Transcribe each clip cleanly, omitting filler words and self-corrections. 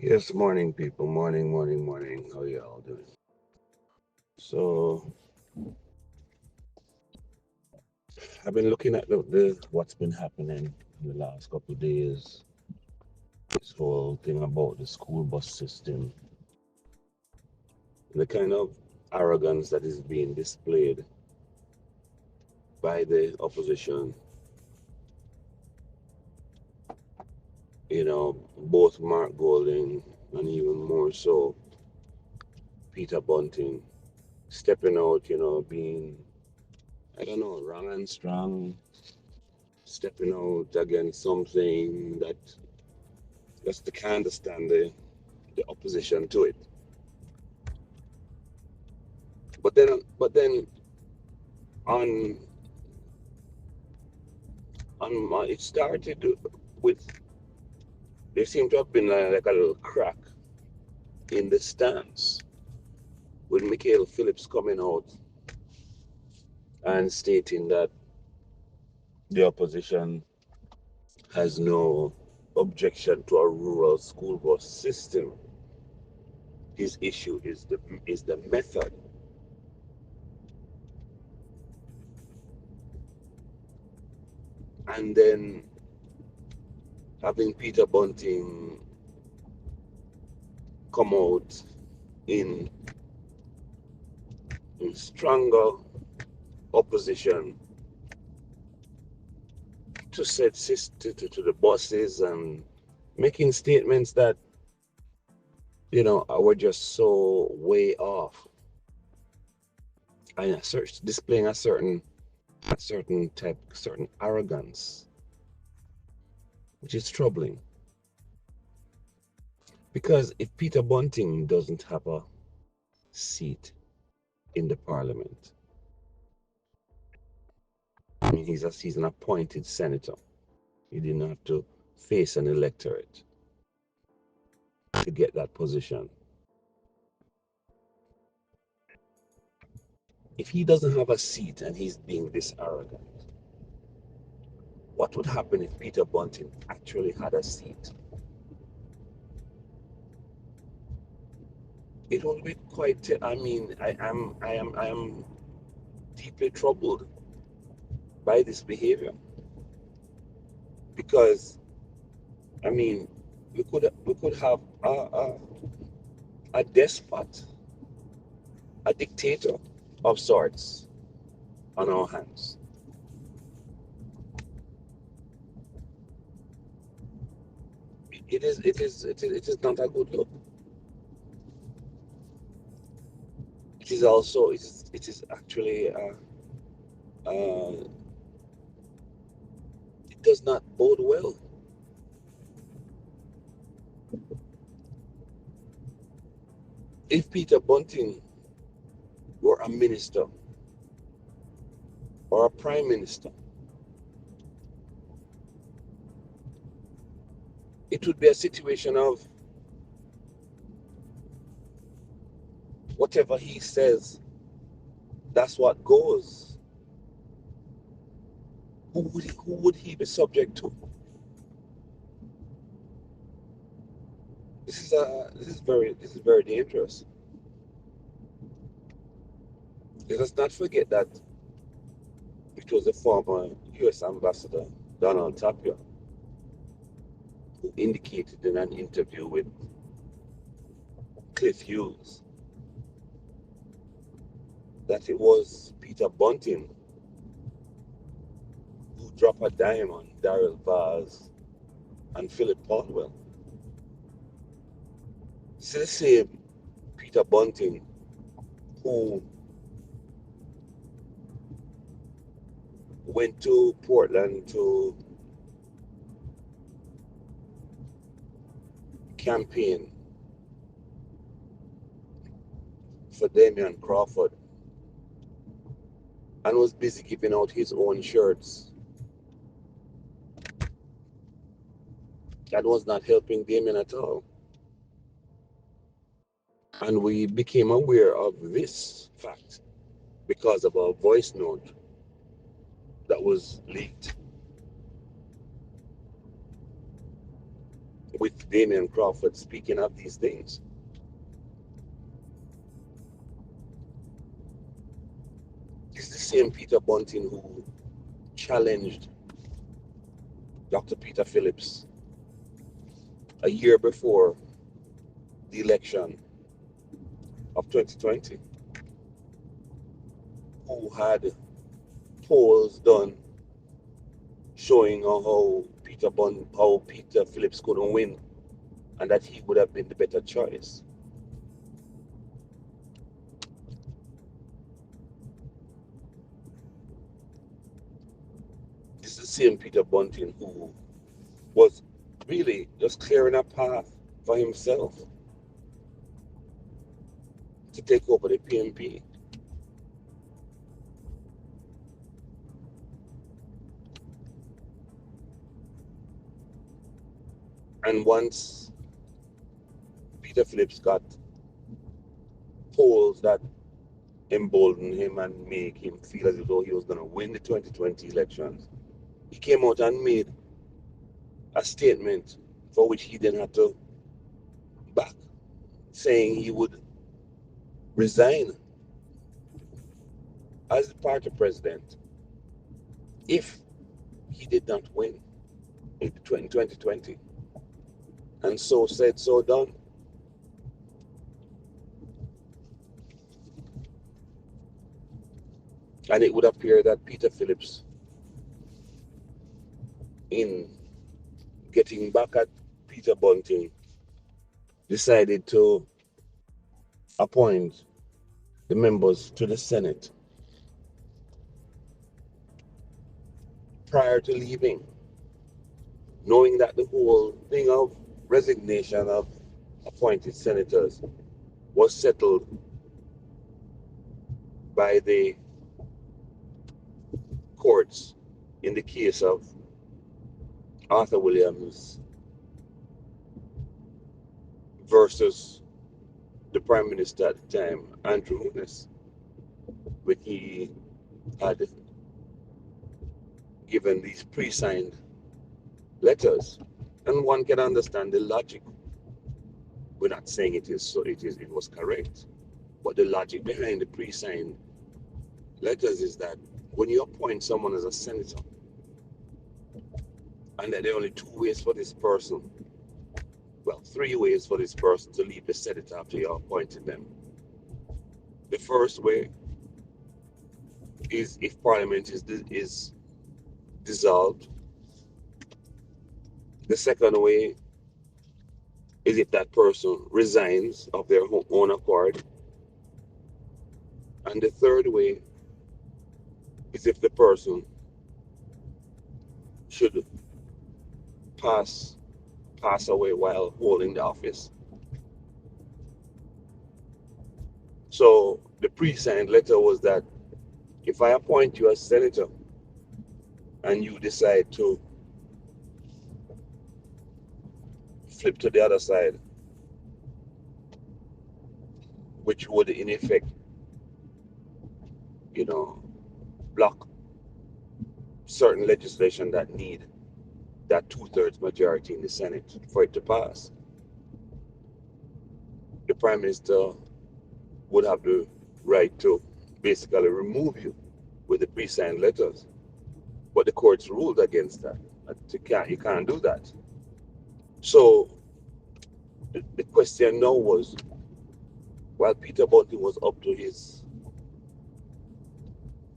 Yes, morning, people. Morning, morning, morning. How y'all doing? So, I've been looking at the what's been happening in the last couple of days. This whole thing about the school bus system, the kind of arrogance that is being displayed by the opposition. Both Mark Golding and even more so Peter Bunting stepping out. Being I don't know, wrong and strong, stepping out against something that just to kind of understand the opposition to it. But then on it started with there seemed to have been like a little crack in the stance with Michael Phillips coming out and stating that the opposition has no objection to a rural school bus system. His issue is the method. And then having Peter Bunting come out in stronger opposition to said to the bosses and making statements that were just so way off and displaying a certain arrogance, which is troubling because if Peter Bunting doesn't have a seat in the parliament, I mean he's an appointed senator. He didn't have to face an electorate to get that position. If he doesn't have a seat and he's being this arrogant, what would happen if Peter Bunting actually had a seat? It will be quite. I mean, I am deeply troubled by this behavior because I mean, we could have a despot, a dictator of sorts on our hands. It is not a good look. It is also it is actually uh, it does not bode well. If Peter Bunting were a minister or a prime minister, it would be a situation of whatever he says, that's what goes. Who would he be subject to? This is very dangerous. Let us not forget that it was the former U.S. Ambassador Donald Tapia who indicated in an interview with Cliff Hughes that it was Peter Bunting who dropped a dime on Daryl Vaz and Philip Paulwell. It's the same Peter Bunting who went to Portland to campaign for Damian Crawford and was busy giving out his own shirts. That was not helping Damian at all. And we became aware of this fact because of a voice note that was leaked. with Damian Crawford speaking of these things. It's the same Peter Bunting who challenged Dr. Peter Phillips a year before the election of 2020, who had polls done showing how Peter Phillips couldn't win and that he would have been the better choice. It's the same Peter Bunting who was really just clearing a path for himself to take over the PNP. And once Peter Phillips got polls that emboldened him and make him feel as though he was going to win the 2020 elections, he came out and made a statement for which he then had to back, saying he would resign as the party president if he did not win in 2020. And so said, so done. And it would appear that Peter Phillips, in getting back at Peter Bunting, decided to appoint the members to the Senate prior to leaving, knowing that the whole thing of resignation of appointed senators was settled by the courts in the case of Arthur Williams versus the Prime Minister at the time, Andrew Nunes, when he had given these pre-signed letters. And one can understand the logic. We're not saying it was correct, but the logic behind the pre-signed letters is that when you appoint someone as a senator, and that there are only two ways for this person, well, three ways for this person to leave the Senate after you appointed them. The first way is if Parliament is dissolved. The second way is if that person resigns of their own accord. And the third way is if the person should pass away while holding the office. So the pre-signed letter was that if I appoint you as senator and you decide to flip to the other side, which would in effect, block certain legislation that need that 2/3 majority in the Senate for it to pass, the Prime Minister would have the right to basically remove you with the pre-signed letters. But the courts ruled against that. You can't do that. So the question now was, while Peter Bunting was up to his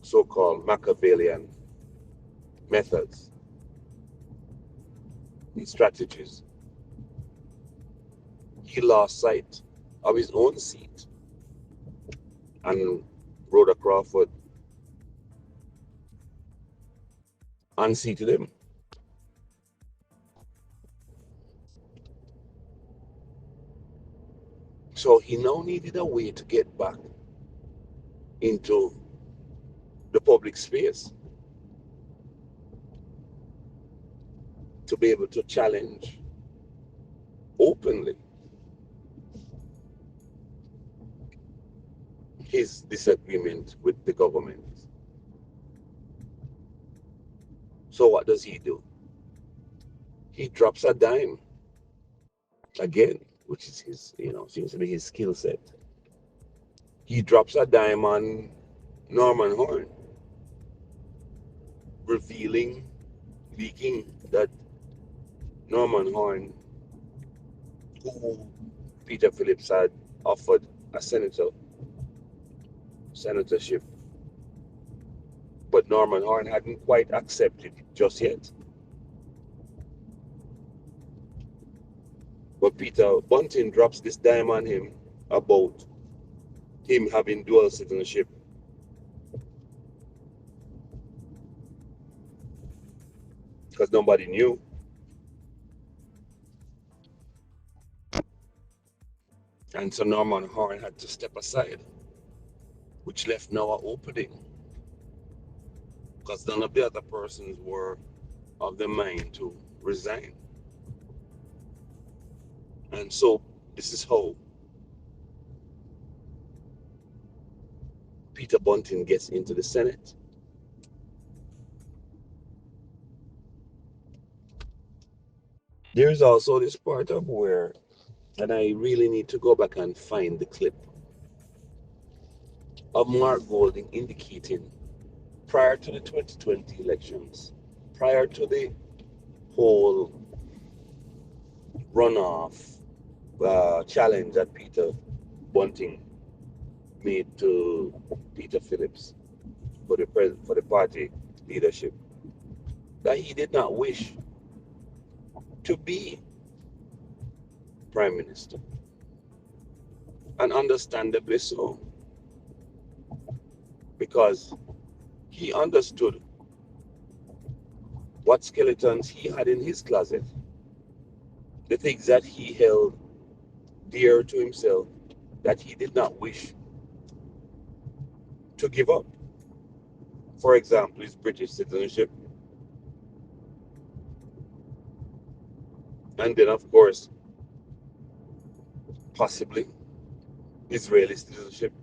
so-called Machiavellian methods and strategies, he lost sight of his own seat, and Rhoda Crawford unseated him. So he now needed a way to get back into the public space to be able to challenge openly his disagreement with the government. So what does he do? He drops a dime again, which is his, seems to be his skill set. He drops a dime on Norman Horn, revealing, leaking that Norman Horn, who Peter Phillips had offered a senatorship, but Norman Horn hadn't quite accepted just yet. But Peter Bunting drops this dime on him about him having dual citizenship, because nobody knew. And so Norman Horn had to step aside, which left now an opening, because none of the other persons were of the mind to resign. And so this is how Peter Bunting gets into the Senate. There's also this part of where, and I really need to go back and find the clip of Mark Golding indicating prior to the 2020 elections, prior to the whole runoff challenge that Peter Bunting made to Peter Phillips for the party leadership, that he did not wish to be prime minister, and understandably so, because he understood what skeletons he had in his closet, the things that he held dear to himself that he did not wish to give up. For example, his British citizenship, and then, of course, possibly Israeli citizenship.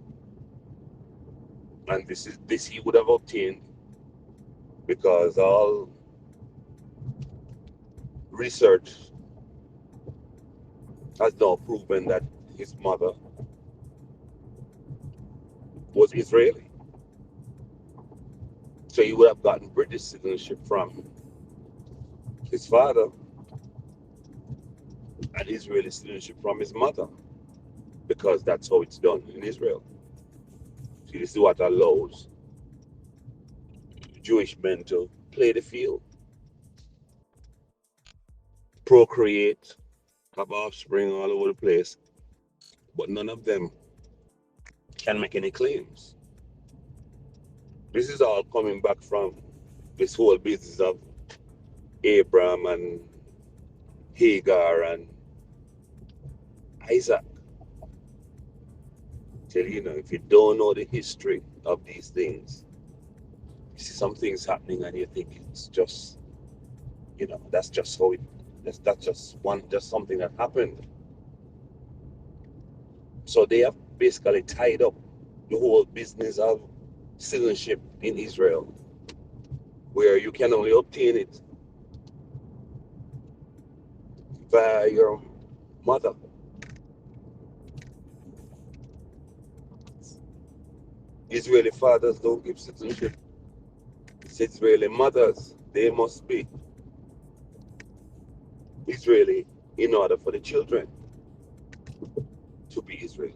And this he would have obtained because all research has now proven that his mother was Israeli. So he would have gotten British citizenship from his father and Israeli citizenship from his mother, because that's how it's done in Israel. See, this is what allows Jewish men to play the field, procreate, have offspring all over the place, but none of them can make any claims. This is all coming back from this whole business of Abraham and Hagar and Isaac. Tell you, if you don't know the history of these things, you see some things happening and you think it's just, that's just how it, that's just something that happened. So they have basically tied up the whole business of citizenship in Israel, where you can only obtain it via your mother. Israeli fathers don't give citizenship. It's Israeli mothers. They must be Israeli in order for the children to be Israeli.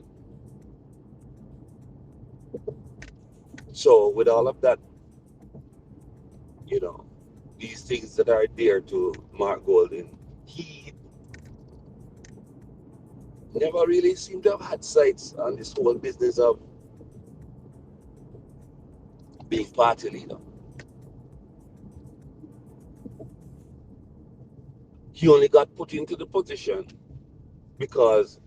So with all of that, you know, these things that are dear to Mark Golding, he never really seemed to have had sights on this whole business of being party leader. He only got put into the position because,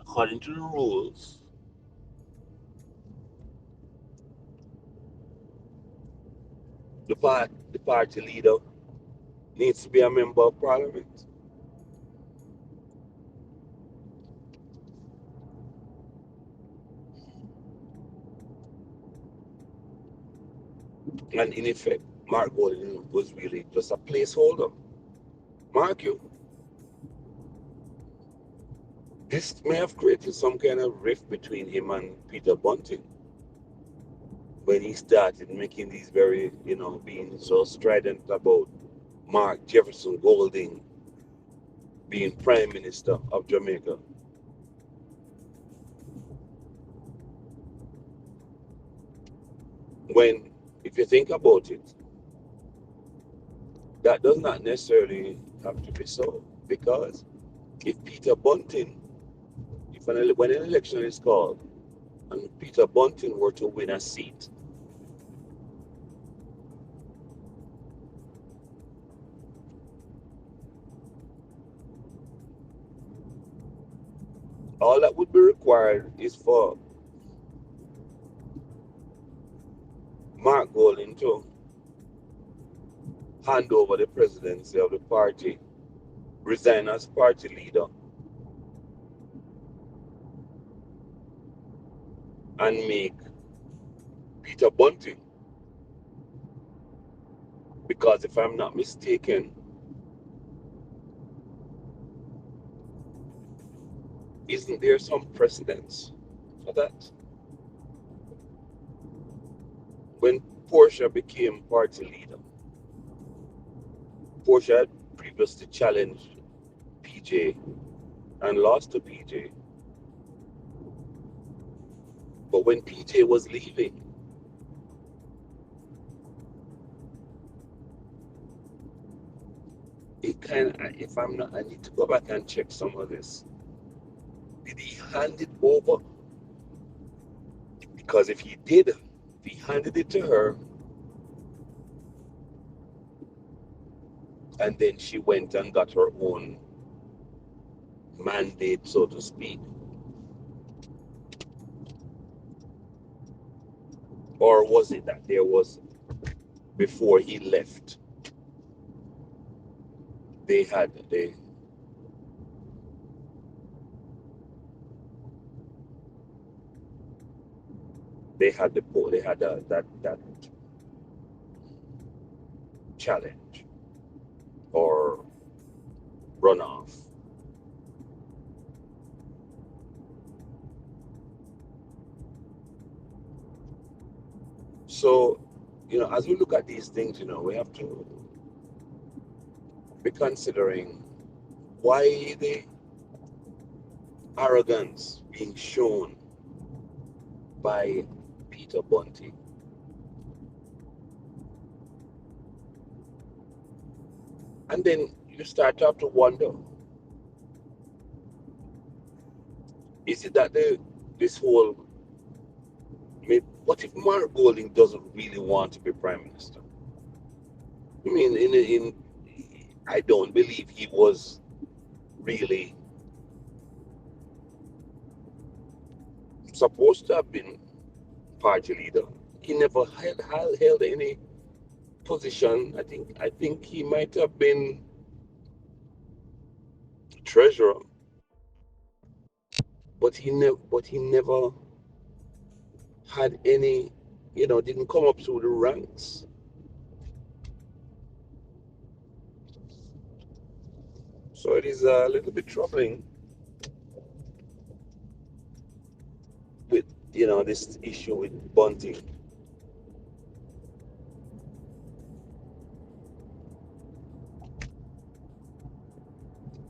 according to the rules, the party leader needs to be a member of parliament. And in effect, Mark Golding was really just a placeholder. Mark you, This may have created some kind of rift between him and Peter Bunting when he started making these very, being so strident about Mark Jefferson Golding being Prime Minister of Jamaica. When, if you think about it, that does not necessarily have to be so. Because if Peter Bunting, when an election is called and Peter Bunting were to win a seat, all that would be required is for Mark Golding to hand over the presidency of the party, resign as party leader, and make Peter Bunting. Because if I'm not mistaken, isn't there some precedence for that? When Portia became party leader, Portia had previously challenged PJ and lost to PJ. But when PJ was leaving, it kind of, if I'm not, I need to go back and check some of this. Did he hand it over? Because if he did, if he handed it to her, and then she went and got her own mandate, so to speak, or was it that there was, before he left, they had they they had the they had that challenge or runoff. So, as we look at these things, we have to be considering why the arrogance being shown by Peter Bunting. And then you start to have to wonder, is it that this whole, what if Mark Golding doesn't really want to be Prime Minister? I mean, I don't believe he was really supposed to have been party leader. He never held any position. I think he might have been treasurer, but he never had any, didn't come up through the ranks. So it is a little bit troubling with, this issue with Bunting.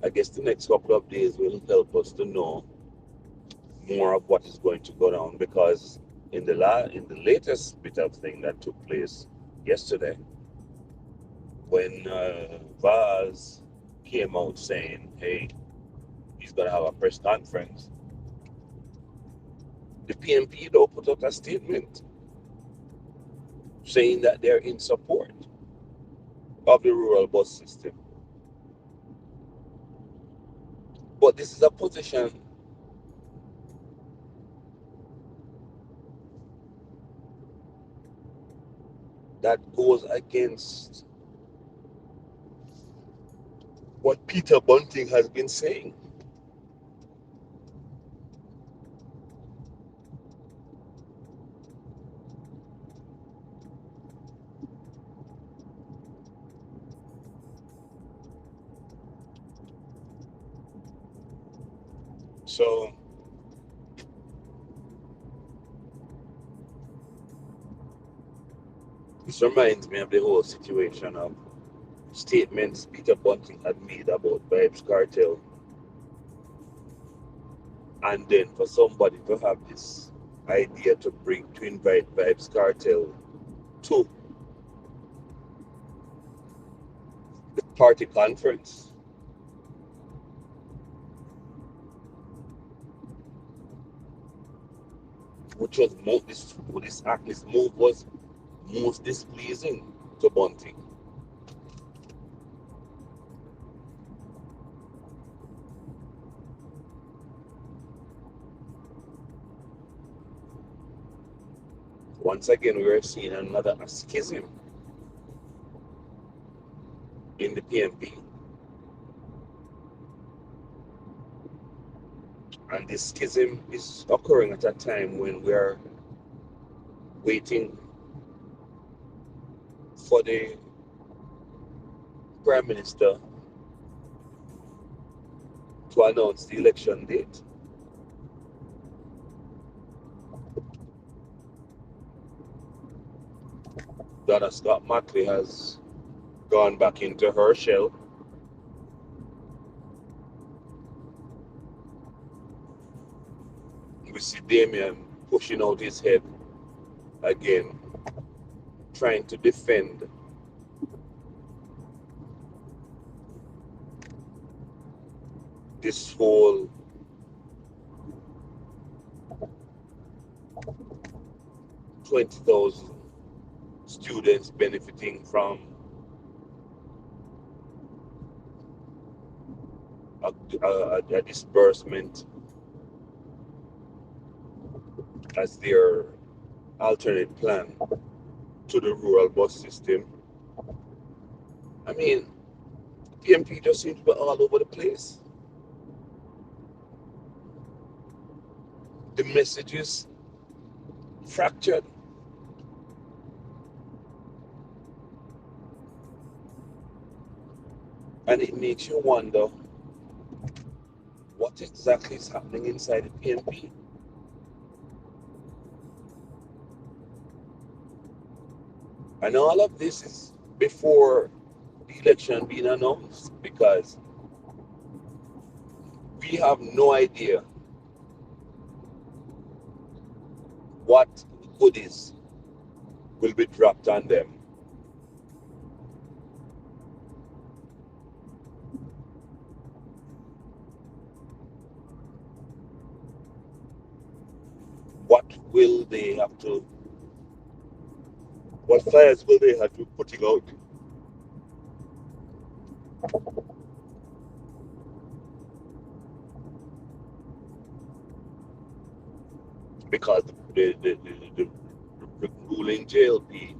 I guess the next couple of days will help us to know more of what is going to go down, because in the latest bit of thing that took place yesterday, when Vaz came out saying, hey, he's going to have a press conference, the PNP though put out a statement saying that they're in support of the rural bus system. But this is a position that goes against what Peter Bunting has been saying. So this reminds me of the whole situation of statements Peter Bunting had made about Vibes Cartel, and then for somebody to have this idea to invite Vibes Cartel to the party conference, which was this move was most displeasing to Bunting. Once again, we are seeing another schism in the PMP, and this schism is occurring at a time when we are waiting for the Prime Minister to announce the election date. Donna Scott Mackley has gone back into her shell. We see Damien pushing out his head again, trying to defend this whole $20,000 students benefiting from a disbursement as their alternate plan to the rural bus system. I mean, PMP just seems to be all over the place. The message is fractured. And it makes you wonder what exactly is happening inside the PMP. And all of this is before the election being announced, because we have no idea what goodies will be dropped on them. What will they have to, what fires will they have to be putting out? Because the ruling JLP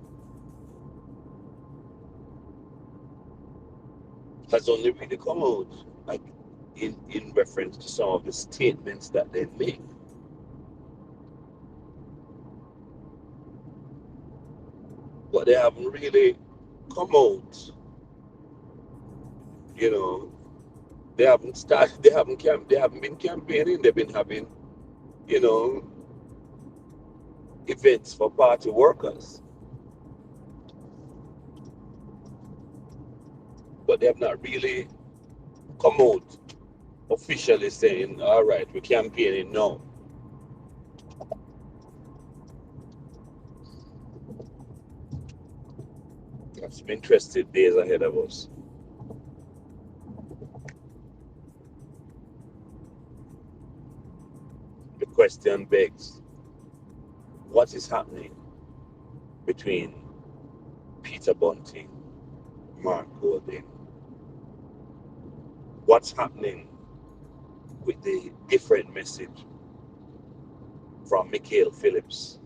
has only really come out like in reference to some of the statements that they make. But they haven't really come out, you know, they haven't started, they haven't been campaigning, they've been having, you know, events for party workers. But they have not really come out officially saying, all right, we're campaigning now. Got some interesting days ahead of us. The question begs, what is happening between Peter Bunting, Mark Golding? What's happening with the different message from Mikhail Phillips?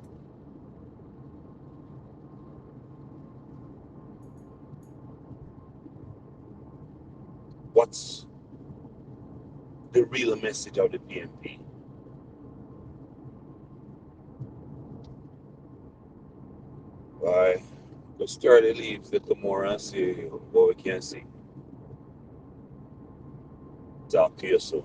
What's the real message of the PNP? Why? Let's start to leave the more and see what we can see. Talk to you soon.